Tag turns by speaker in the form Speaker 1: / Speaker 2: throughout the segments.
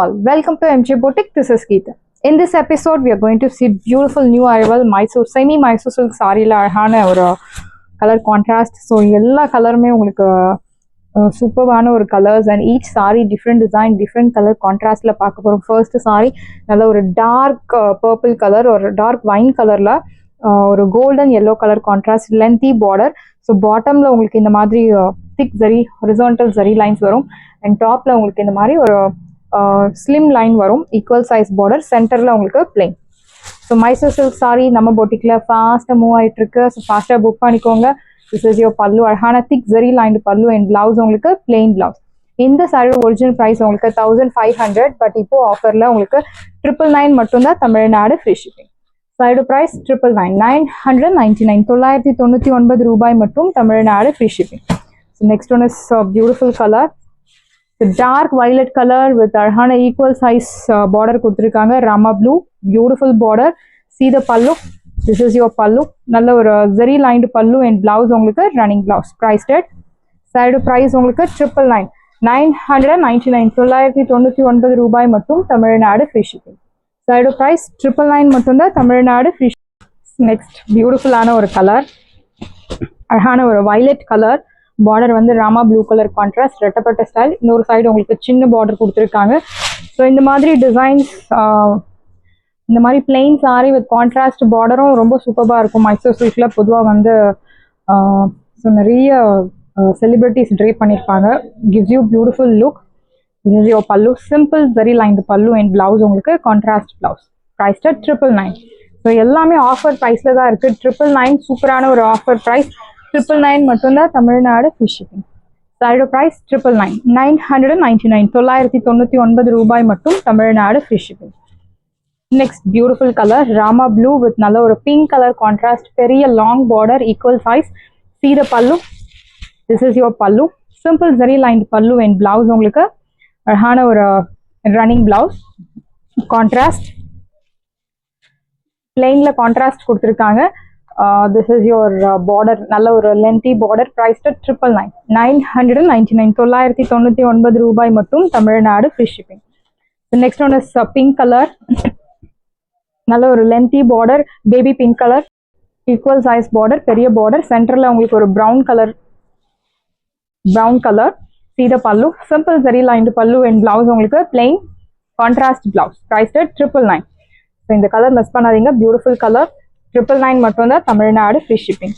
Speaker 1: all, welcome to MJ Boutique. This is Geeta. In this episode, we are going to see beautiful new arrival Mysore semi-Mysore silk saree la அழகான ஒரு color contrast. So எல்லா கலருமே உங்களுக்கு சூப்பரான ஒரு colors and each sari different design different color கான்ட்ராஸ்ட்ல பார்க்க போகிறோம். ஃபர்ஸ்ட் சாரி நல்ல ஒரு டார்க் பர்பிள் கலர், ஒரு டார்க் வைன் கலர்ல ஒரு golden yellow color contrast, lengthy border. So பாட்டம்ல உங்களுக்கு இந்த மாதிரி thick zari horizontal zari lines வரும் அண்ட் டாப்ல உங்களுக்கு இந்த மாதிரி ஒரு ஸ்லிம் லைன் வரும், ஈக்குவல் சைஸ் பார்டர், சென்டர்ல உங்களுக்கு plain. So Mysore silk sari நம்ம பொட்டிக்ல ஃபாஸ்ட்டாக மூவ் ஆகிட்டு இருக்கு. ஸோ ஃபாஸ்ட்டாக புக் பண்ணிக்கோங்க. திஸ் இஸ் யோர் பல்லு, அழகான திக் zari line pallu and blouse உங்களுக்கு பிளெயின் பிளவுஸ். இந்த சாரியோட ஒரிஜினல் ப்ரைஸ் உங்களுக்கு 1500, பட் இப்போ ஆஃபர்ல உங்களுக்கு 999 மட்டும்தான், தமிழ்நாடு ஃப்ரீ ஷிப்பிங். சாரியோட ப்ரைஸ் 999, 999 ரூபாய் மட்டும், Tamil Nadu free shipping. So next one is beautiful colour, dark violet colour with அழகான ஈக்குவல் சைஸ் பார்டர் கொடுத்துருக்காங்க, Rama blue, beautiful border. See the pallu, this is your pallu, நல்ல ஒரு zari lined pallu and blouse உங்களுக்கு running blouse. Priced side price உங்களுக்கு 999, 999 ரூபாய் மட்டும், Tamil Nadu free shipping. Side price 999 மட்டும்தான், Tamil Nadu free shipping. Next பியூட்டிஃபுல்லான ஒரு கலர், அழகான ஒரு வயலட் கலர், பார்டர் வந்து ராமா ப்ளூ கலர் கான்ட்ராஸ்ட், ரெட்டப்பட்ட ஸ்டைல். இன்னொரு சைடு உங்களுக்கு சின்ன பார்டர் கொடுத்துருக்காங்க. ஸோ இந்த மாதிரி டிசைன்ஸ், இந்த மாதிரி பிளெயின் சாரி வித் கான்ட்ராஸ்ட் பார்டரும் ரொம்ப சூப்பராக இருக்கும். மைசூர் சில்கில் பொதுவாக வந்து ஸோ நிறைய செலிபிரிட்டிஸ் ட்ரேப் பண்ணியிருப்பாங்க. Gives you beautiful look. This is your pallu, simple very line pallu and blouse உங்களுக்கு கான்ட்ராஸ்ட் பிளவுஸ். ப்ரைஸ் 999. ஸோ எல்லாமே ஆஃபர் ப்ரைஸில் தான் இருக்குது. 999 சூப்பரான ஒரு ஆஃபர் ப்ரைஸ். 999 மட்டும்தான், தமிழ்நாடு ஃப்ரீ ஷிப்பிங். சாரியோட ப்ரைஸ் 999, 999 ரூபாய் மட்டும், Tamil Nadu free shipping. Next beautiful colour, Rama blue with நல்ல ஒரு பிங்க் கலர் கான்ட்ராஸ்ட், பெரிய long border, equal size. See the pallu, this is your pallu, simple zari line pallu and blouse உங்களுக்கு அழகான ஒரு ரன்னிங் பிளவுஸ். கான்ட்ராஸ்ட் பிளெயின்ல கான்ட்ராஸ்ட் கொடுத்துருக்காங்க. திஸ் இஸ் யோர் பார்டர், நல்ல ஒரு லென்த்தி பார்டர். ப்ரைஸ் 999, 999 ரூபாய் மட்டும், Tamil Nadu free shipping. Next one is pink color, நல்ல ஒரு lengthy border, baby pink color, equal size border, பெரிய பார்டர், சென்டர்ல உங்களுக்கு ஒரு brown color. See the pallu, simple zari lined pallu and blouse உங்களுக்கு plain contrast blouse. Price 999. So இந்த கலர் மிஸ் பண்ணாதீங்க, beautiful color. 999 மட்டும்தான், Tamil Nadu free shipping.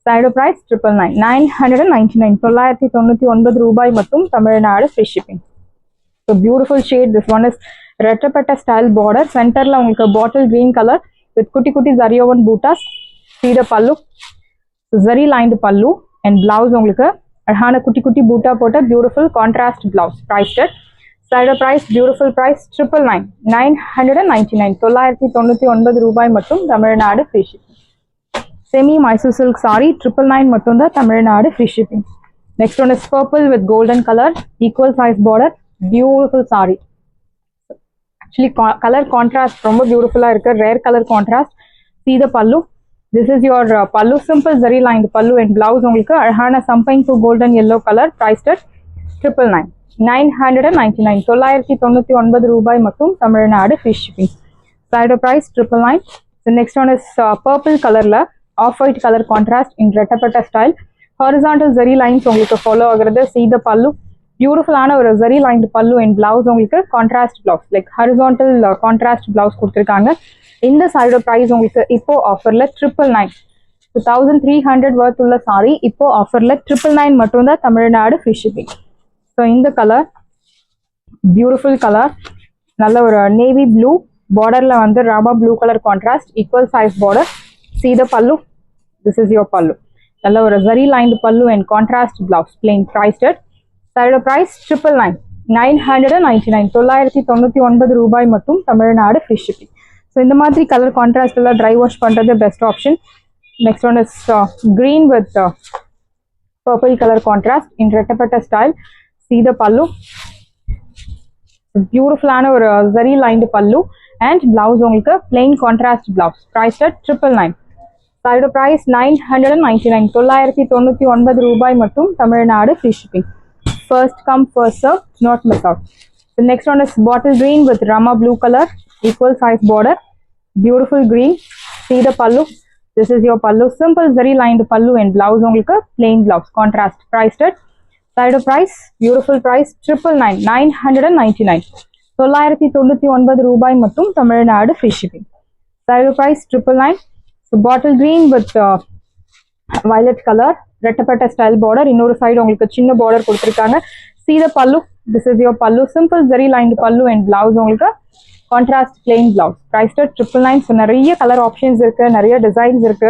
Speaker 1: Side price 999, 999 ரூபாய் மட்டும், Tamil Nadu free shipping. So beautiful shade. This one is ரெட்டப்பட்ட ஸ்டைல் பார்டர், சென்டர்ல உங்களுக்கு பாட்டில் green colour with குட்டி குட்டி ஜரியோவன் buttas. See the pallu, zari lined pallu and blouse உங்களுக்கு அழகான குட்டி குட்டி பூட்டா போட்ட beautiful contrast blouse. Price side price beautiful price 999, 999 ரூபாய் மட்டும், Tamil Nadu free shipping. Semi Mysore silk sari 999 மட்டும்தான், Tamil Nadu free shipping. Next one is purple with golden colour, equal size border, beautiful sari. Actually colour contrast ரொம்ப பியூட்டிஃபுல்லாக இருக்கு, rare colour contrast. See the pallu, this is your pallu, simple zari line pallu and blouse உங்களுக்கு அழகான champagne to golden yellow color. Price 999, 999 ரூபாய் மட்டும், Tamil Nadu free shipping. Side price 999. Next one is purple கலர்ல off white color contrast in ரெட்டப்பட்ட style, horizontal zari lines உங்களுக்கு follow ஆகுறது. See the pallu, பியூட்டிஃபுல்லான ஒரு zari lined pallu and blouse உங்களுக்கு contrast blouse, like horizontal contrast blouse கொடுத்துருக்காங்க. இந்த சாரியோட ப்ரைஸ் உங்களுக்கு இப்போ ஆஃபர்ல 999, 1300 வர்த் உள்ள சாரி இப்போ ஆஃபர்ல 999 மட்டும்தான், தமிழ்நாடு ஃப்ரீ ஷிப்பிங். ஸோ இந்த கலர் பியூட்டிஃபுல் கலர், நல்ல ஒரு நேவி ப்ளூ பார்டர்ல வந்து Rama blue colour contrast, equal size border. See the pallu, this is your pallu, நல்ல ஒரு zari lined pallu and contrast blouse, plain. Price side price 999, 999 ரூபாய் மட்டும், தமிழ்நாடு ஃப்ரீ ஷிப்பிங். ஸோ இந்த மாதிரி கலர் கான்ட்ராஸ்ட் எல்லாம் ட்ரை வாஷ் பண்ணுறது best option. Next one is green with purple color contrast in ரெட்டப்பட்ட style. See the pallu, பியூட்டிஃபுல்லான ஒரு zari lined pallu and blouse உங்களுக்கு plain contrast blouse. Price 999. Side price 999 ரூபாய் மட்டும், Tamil Nadu free shipping. First come, first serve, not miss out. The next one is bottle green with Rama blue color, equal size border, beautiful green. See the pallu. This is your pallu, simple zari lined pallu and blouse உங்களுக்கு plain blouse, contrast. Priced at side of price, beautiful price, 999. 999 ரூபாய் மட்டும் Tamil Nadu free shipping. Side of price 999. So bottle green with violet color, ரெட்டப்பட்ட style border, இன்னொரு side உங்களுக்கு சின்ன border கொடுத்திருக்காங்க. See the pallu. This is your pallu, simple zari lined pallu and blouse உங்களுக்கு contrast plain blouse. Priced at 999. So நிறைய colour options இருக்கு, நிறைய designs இருக்கு,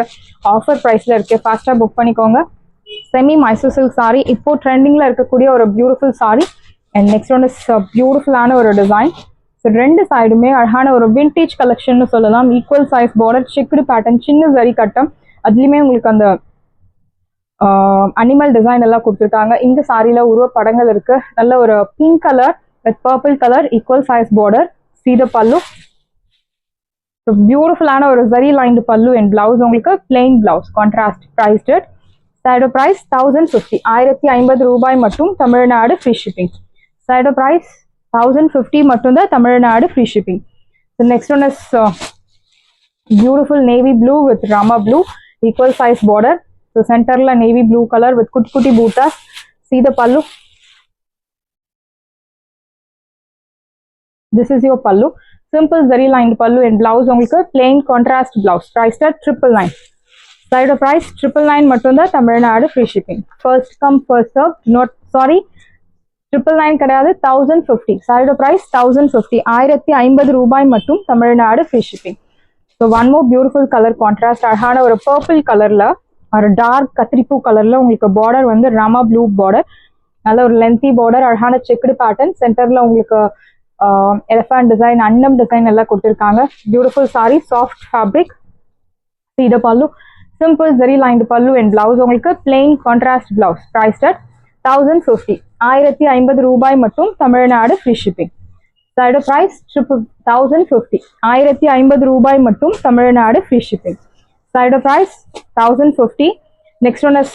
Speaker 1: offer பிரைஸ்ல இருக்கு. ஃபாஸ்டா புக் பண்ணிக்கோங்க. செமி மைசூர் சில்க் சாரி இப்போ ட்ரெண்டிங்ல இருக்கக்கூடிய ஒரு beautiful sorry. And next one is பியூட்டிஃபுல்லான ஒரு டிசைன். ஸோ ரெண்டு சைடுமே அழகான ஒரு விண்டேஜ் கலெக்ஷன் சொல்லலாம். Equal size border, checked pattern, சின்ன ஜரி கட்டம், அதுலயுமே உங்களுக்கு அந்த அனிமல் டிசைன் எல்லாம் கொடுத்துருக்காங்க. இந்த சாரியில உருவ படங்கள் இருக்கு. நல்ல ஒரு pink colour with purple colour, equal size border. See the pallu. So beautiful ஆன ஒரு zari lined pallu and blouse உங்களுக்கு plain blouse, contrast. Priced at side of price 1050. 1050 ரூபாய் மட்டும் Tamil Nadu free shipping. Side of price 1050 மட்டும் தான் Tamil Nadu free shipping. The next one is beautiful navy blue with Rama blue, equal size border. So centerல navy blue color with kutti kutti bootas. See the pallu. This is your pallu, simple zari lined pallu and blouse உங்களுக்கு plain contrast blouse. Priced at 999. Side of price 999 மட்டும் தான் Tamil Nadu free shipping. First come first serve. Not sorry, 999 கிடையாது, 1050. Side of price 1050. 1050 ரூபாய் மட்டும் Tamil Nadu free shipping. So one more beautiful color contrast. அழகான ஒரு purple கலர்ல ஒரு டார்க் கத்திரிப்பூ கலர்ல உங்களுக்கு border வந்து ராமா ப்ளூ border. நல்ல ஒரு lengthy border, அழகான செக்குடு பேட்டர்ன், சென்டர்ல உங்களுக்கு எலிஃபண்ட் டிசைன், அன்னம் டிசைன் எல்லாம் கொடுத்திருக்காங்க. Beautiful sorry, soft fabric. See the pallu, simple zari lined pallu and blouse உங்களுக்கு plain contrast blouse. Priced at 1050. 1050 ரூபாய் மட்டும் Tamil Nadu free shipping. Side of price 1050. 1050 ரூபாய் மட்டும் Tamil Nadu free shipping. Side of price 1050. Next one is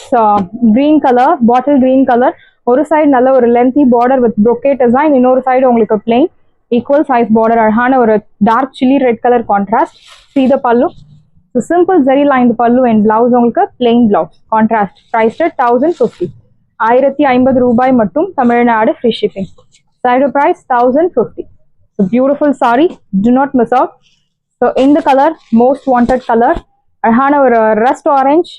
Speaker 1: green color, bottle green color. ஒரு side நல்ல ஒரு lengthy border with brocade design, இன்னொரு side உங்களுக்கு பிளெயின் ஈக்குவல் சைஸ் பார்டர், அழகான ஒரு dark chilli red colour contrast. See the pallu. So simple zari lined pallu and blouse உங்களுக்கு plain blouse, contrast. Priced at 1050. 1050 ரூபாய் மட்டும் Tamil Nadu free shipping. Side of price 1050. So beautiful saree, do not miss out. So in the color, most wanted color, அழகான ஒரு rust orange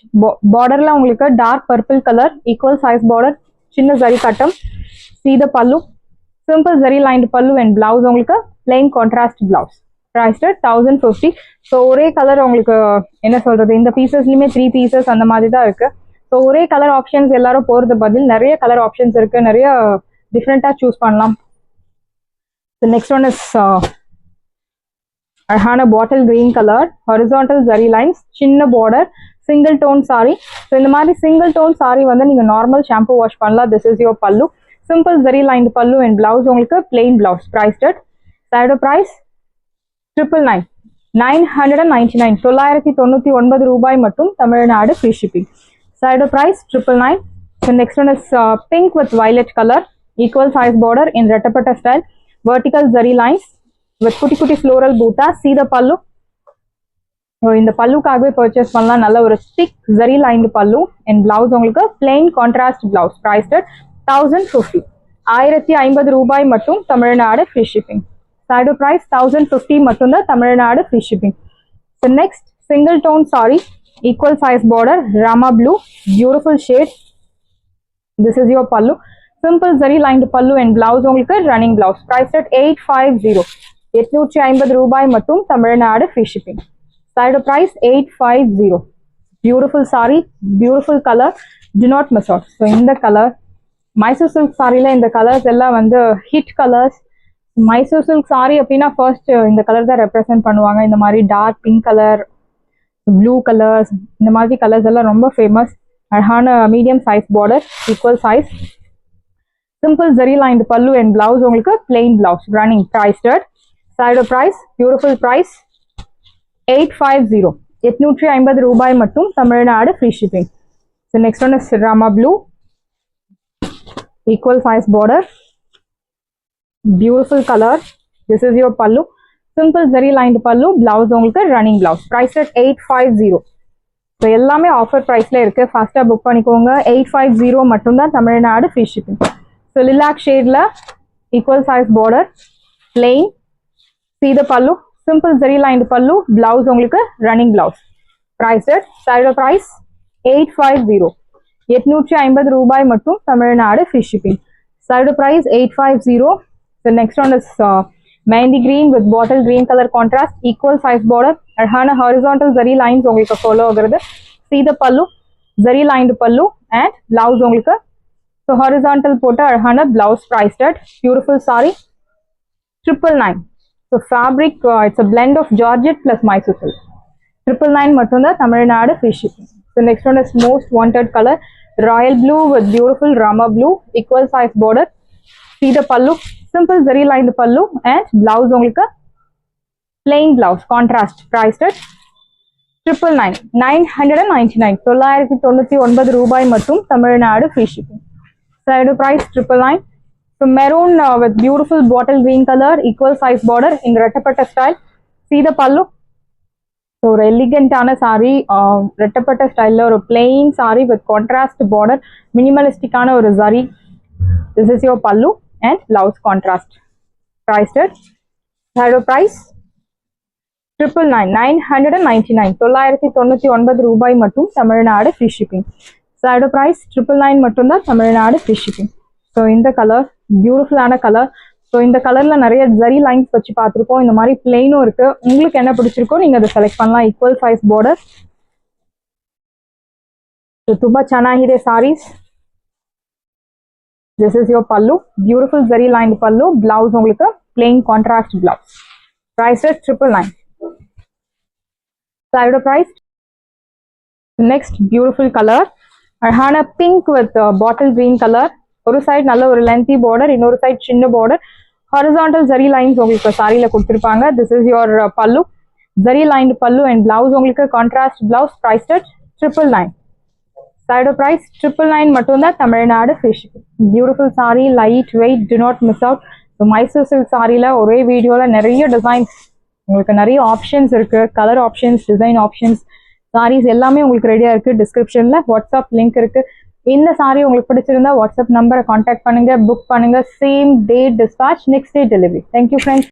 Speaker 1: பார்டர்ல உங்களுக்கு dark purple colour, equal size border, சின்ன ஜரி கட்டம். See the pallu, simple zari lined pallu and blouse உங்களுக்கு plain contrast blouse. Priced at 1050. So ஒரே colour உங்களுக்கு என்ன சொல்றது, இந்த பீசஸ்லயுமே 3 பீசஸ் அந்த மாதிரி தான் இருக்கு. ஸோ ஒரே கலர் ஆப்ஷன்ஸ் எல்லாரும் போறது பதில் நிறைய கலர் ஆப்ஷன்ஸ் இருக்கு, நிறைய டிஃப்ரெண்டா சூஸ் பண்ணலாம். நெக்ஸ்ட் ஒன் இஸ் அழகான bottle green color, horizontal zari lines, சின்ன border, single tone sari. So இந்த மாதிரி சிங்கிள் டோன் சாரி வந்து நீங்க நார்மல் ஷாம்பு வாஷ் பண்ணலாம். This is your pallu, simple zari line pallu and blouse உங்களுக்கு plain blouse. Priced at side price 999. 999. 999 ரூபாய் மட்டும் Tamil Nadu free shipping. Side price 999. So next one is pink with violet color, equal size border in rettapatta style, vertical zari lines with kutti kutti floral bootas. See the pallu. So in the pallu kaagve purchase pannalam, nalla oru thick zari lined pallu and blouse ungalku plain contrast blouse. Priced at 1050. 1050 ரூபாய் மட்டும் Tamil Nadu free shipping. Side price 1050 மட்டும் தான் Tamil Nadu free shipping. So next single tone saree, equal size border, Rama blue, beautiful shade. This is your pallu, simple zari lined pallu and blouse உங்களுக்கு running blouse. Priced at 850. 850 ரூபாய் மட்டும் Tamil Nadu free shipping. Side price 850. Beautiful saree, beautiful color, do not miss out. So in the color Mysore silk சாரியில இந்த colors எல்லாம் வந்து hit colors. Mysore silk sari அப்படின்னா first இந்த color தான் ரெப்ரசென்ட் பண்ணுவாங்க. இந்த மாதிரி dark pink color, blue colors, இந்த மாதிரி கலர்ஸ் எல்லாம் ரொம்ப ஃபேமஸ். அழகான medium size border, equal size, simple zari lined pallu and blouse உங்களுக்கு plain blouse running. Priced at side price, beautiful price 850. 850 ரூபாய் மட்டும் Tamil Nadu free shipping. So next one is Rama blue, equal size border, Beautiful color. This is your pallu. Simple zari lined pallu. Blouse உங்களுக்கு running blouse. Price at 850. So எல்லாமே offer ப்ரைஸில் இருக்குது. ஃபாஸ்ட்டாக book பண்ணிக்கோங்க. 850 மட்டும்தான் Tamil Nadu free shipping. So lilac ஷேடில் equal size border, plain, see the pallu, simple zari lined pallu, blouse உங்களுக்கு running blouse. Price side price 850. 850 ரூபாய் மட்டும் Tamil Nadu free shipping. Side price 850. So next one is mehndi green with bottle green color contrast, equal size border, அழகான horizontal zari lines உங்களுக்கு follow ஆகுறது. see the pallu, zari lined pallu and blouse உங்களுக்கு so horizontal போட்ட அழகான blouse. priced at beautiful saree 999. so fabric it's a blend of georgette plus Mysore silk. 999 மட்டும்தான் Tamil Nadu free shipping. so next one is most wanted color, royal blue with beautiful rama blue, equal size border. see the pallu, simple zari lined pallu and blouse உங்களுக்கு plain blouse contrast. priced at 999. 999. 999 ரூபாய் மட்டும் Tamil Nadu free shipping. side price 999. so maroon with beautiful bottle green color, equal size border in rettapatta style. see the pallu. so ஒரு எலிகண்டான saree, rettapatta style ஒரு plain saree with contrast border, minimalistic ஆன ஒரு zari. this is your pallu and blouse contrast. priced at side price 999. 999. 999 ரூபாய் மட்டும் Tamil Nadu free shipping. Side price 999 மட்டும் தான் Tamil Nadu free shipping. So இந்த colour பியூட்டிஃபுல்லான கலர். ஸோ இந்த கலர்ல நிறைய ஜரி லைன்ஸ் வச்சு பார்த்துருக்கோம். இந்த மாதிரி பிளெயினும் இருக்கு. உங்களுக்கு என்ன பிடிச்சிருக்கோ நீங்க அதை செலக்ட் பண்ணலாம். Equal size border. ತುಂಬಾ ಚೆನ್ನಾಗಿದೆ saris. This is your pallu, beautiful zari lined pallu, blouse உங்களுக்கு plain contrast blouse. Price is 999. Side price. Next beautiful color, அழகான pink with bottle green color. ஒரு சைடு நல்ல ஒரு lengthy border, இன்னொரு side சின்ன border, horizontal zari lines உங்களுக்கு சாரியில கொடுத்திருப்பாங்க. This is your pallu, zari lined pallu and blouse உங்களுக்கு contrast blouse. Priced at 999. side price 999 மட்டும்தான் Tamil Nadu free shipping. Beautiful saree, light weight, do not miss out. So Mysore silk சாரியில் ஒரே வீடியோவில் நிறைய designs, உங்களுக்கு நிறைய ஆப்ஷன்ஸ் இருக்குது. Colour options, design options, saris எல்லாமே உங்களுக்கு ரெடியாக இருக்குது. டிஸ்கிரிப்ஷனில் வாட்ஸ்அப் லிங்க் இருக்குது. இந்த சாரி உங்களுக்கு பிடிச்சிருந்தா வாட்ஸ்அப் நம்பரை கான்டாக்ட் பண்ணுங்கள், புக் பண்ணுங்கள். Same day dispatch, next day delivery. Thank you friends.